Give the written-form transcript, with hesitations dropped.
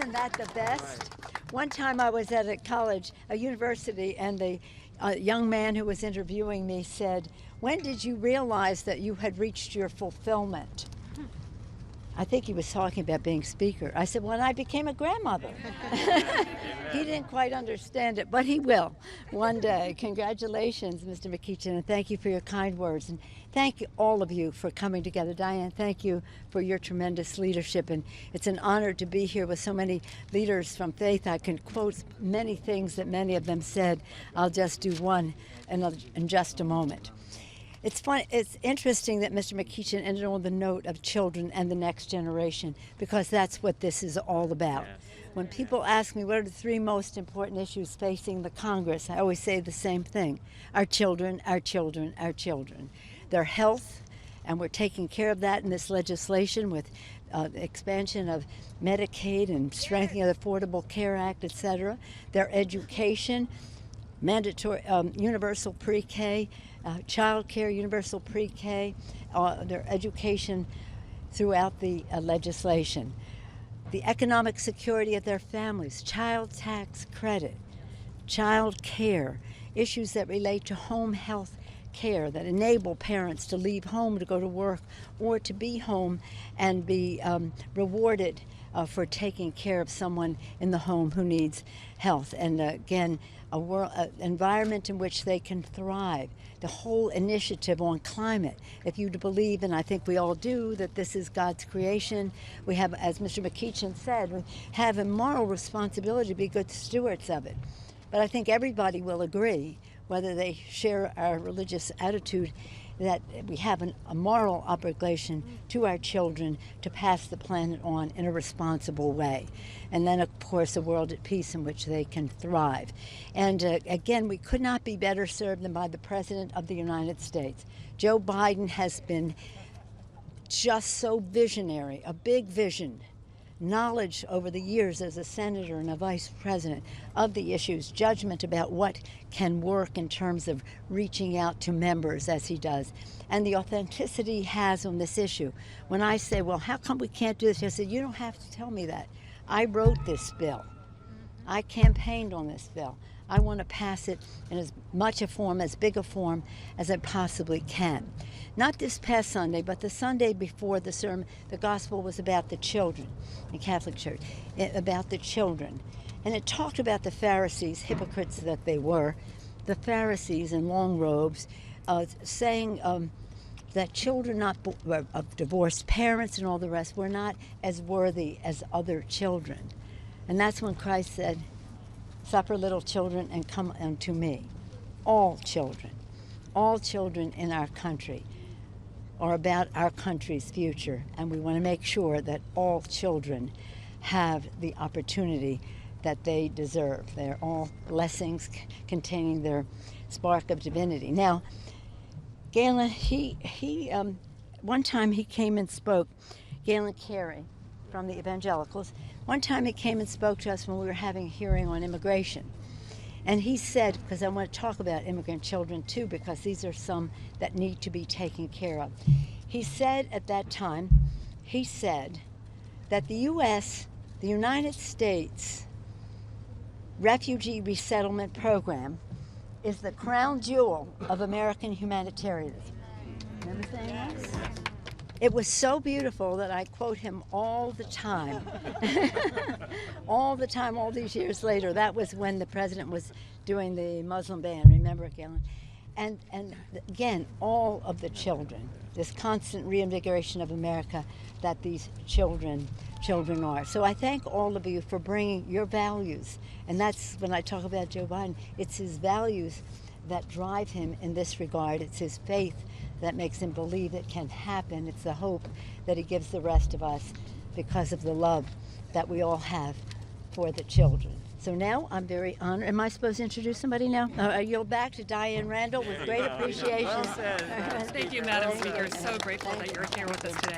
Isn't that the best? One time I was at a university, and the young man who was interviewing me said, "When did you realize that you had reached your fulfillment?" I think he was talking about being speaker. I said, when I became a grandmother. He didn't quite understand it, but he will one day. Congratulations, Mr. McEachin, and thank you for your kind words. And thank you, all of you, for coming together. Diane, thank you for your tremendous leadership. And it's an honor to be here with so many leaders from faith. I can quote many things that many of them said. I'll just do one in just a moment. It's fun. It's interesting that Mr. McEachin ended on the note of children and the next generation, because that's what this is all about. Yes. When people ask me what are the three most important issues facing the Congress, I always say the same thing: our children, our children, our children. Their health, and we're taking care of that in this legislation with expansion of Medicaid and strengthening of the Affordable Care Act, etc. Their education, mandatory universal pre-K, child care, universal pre-K, their education throughout the legislation. The economic security of their families, child tax credit, child care, issues that relate to home health care that enable parents to leave home to go to work or to be home and be rewarded for taking care of someone in the home who needs health. And again, an environment in which they can thrive. The whole initiative on climate, if you believe, and I think we all do, that this is God's creation, we have, as Mr. McEachin said, we have a moral responsibility to be good stewards of it. But I think everybody will agree, whether they share our religious attitude, that we have a moral obligation to our children to pass the planet on in a responsible way. And then, of course, a world at peace in which they can thrive. And again, we could not be better served than by the President of the United States. Joe Biden has been just so visionary, a big vision, knowledge over the years as a senator and a vice president of the issues, judgment about what can work in terms of reaching out to members as he does, and the authenticity he has on this issue. When I say, well, how come we can't do this? I said, you don't have to tell me that. I wrote this bill. I campaigned on this bill. I want to pass it in as much a form, as big a form as I possibly can. Not this past Sunday, but the Sunday before the sermon, the gospel was about the children, the Catholic Church, about the children. And it talked about the Pharisees, hypocrites that they were, the Pharisees in long robes, saying that children of divorced parents and all the rest were not as worthy as other children. And that's when Christ said, "Suffer little children and come unto me." All children in our country are about our country's future, and we want to make sure that all children have the opportunity that they deserve. They're all blessings containing their spark of divinity. Now, Galen, one time he came and spoke, Galen Carey from the Evangelicals, one time he came and spoke to us when we were having a hearing on immigration. And he said, because I want to talk about immigrant children too, because these are some that need to be taken care of. He said at that time, he said that the United States Refugee Resettlement Program is the crown jewel of American humanitarianism. Remember saying that? It was so beautiful that I quote him all the time. All the time, all these years later. That was when the president was doing the Muslim ban. Remember, Galen? And again, all of the children, this constant reinvigoration of America that these children are. So I thank all of you for bringing your values. And that's when I talk about Joe Biden, it's his values that drive him in this regard. It's his faith that makes him believe it can happen. It's the hope that he gives the rest of us because of the love that we all have for the children. So now I'm very honored. Am I supposed to introduce somebody now? I yield back to Diane Randall with great appreciation. Well said. Thank you, Madam Speaker. So grateful that you're here with us today.